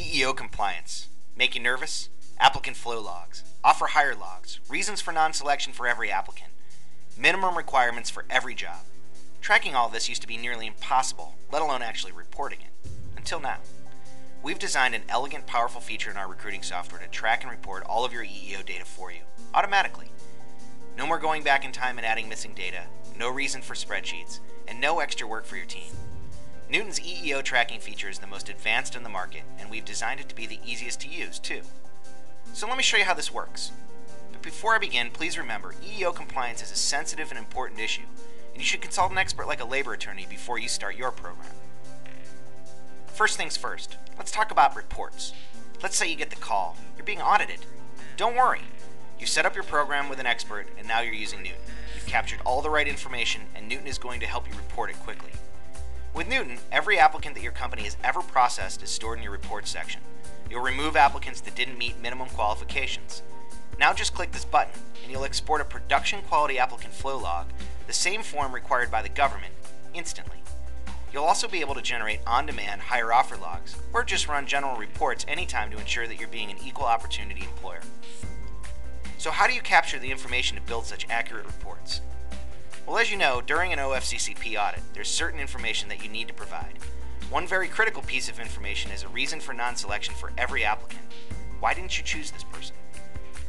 EEO Compliance. Make you nervous? Applicant flow logs. Offer hire logs. Reasons for non-selection for every applicant. Minimum requirements for every job. Tracking all this used to be nearly impossible, let alone actually reporting it. Until now. We've designed an elegant, powerful feature in our recruiting software to track and report all of your EEO data for you, automatically. No more going back in time and adding missing data, no reason for spreadsheets, and no extra work for your team. Newton's EEO tracking feature is the most advanced in the market, and we've designed it to be the easiest to use, too. So let me show you how this works. But before I begin, please remember, EEO compliance is a sensitive and important issue, and you should consult an expert like a labor attorney before you start your program. First things first, let's talk about reports. Let's say you get the call. You're being audited. Don't worry. You set up your program with an expert, and now you're using Newton. You've captured all the right information, and Newton is going to help you report it quickly. With Newton, every applicant that your company has ever processed is stored in your reports section. You'll remove applicants that didn't meet minimum qualifications. Now just click this button, and you'll export a production quality applicant flow log, the same form required by the government, instantly. You'll also be able to generate on-demand hire offer logs, or just run general reports anytime to ensure that you're being an equal opportunity employer. So how do you capture the information to build such accurate reports? Well, as you know, during an OFCCP audit, there's certain information that you need to provide. One very critical piece of information is a reason for non-selection for every applicant. Why didn't you choose this person?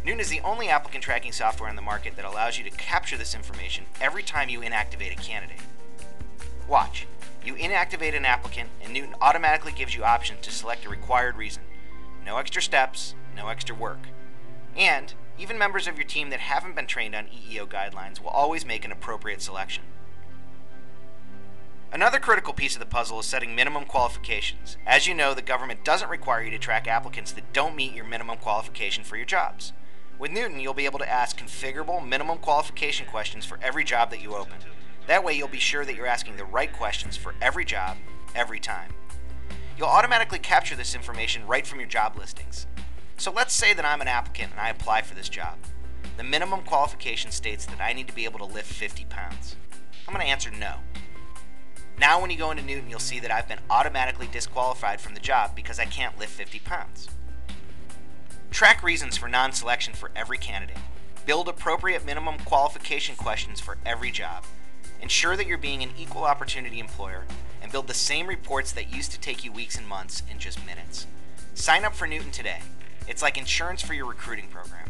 Newton is the only applicant tracking software on the market that allows you to capture this information every time you inactivate a candidate. Watch. You inactivate an applicant, and Newton automatically gives you options to select a required reason. No extra steps, no extra work. And even members of your team that haven't been trained on EEO guidelines will always make an appropriate selection. Another critical piece of the puzzle is setting minimum qualifications. As you know, the government doesn't require you to track applicants that don't meet your minimum qualification for your jobs. With Newton, you'll be able to ask configurable minimum qualification questions for every job that you open. That way you'll be sure that you're asking the right questions for every job, every time. You'll automatically capture this information right from your job listings. So let's say that I'm an applicant and I apply for this job. The minimum qualification states that I need to be able to lift 50 pounds. I'm going to answer no. Now when you go into Newton, you'll see that I've been automatically disqualified from the job because I can't lift 50 pounds. Track reasons for non-selection for every candidate. Build appropriate minimum qualification questions for every job. Ensure that you're being an equal opportunity employer, and build the same reports that used to take you weeks and months in just minutes. Sign up for Newton today. It's like insurance for your recruiting program.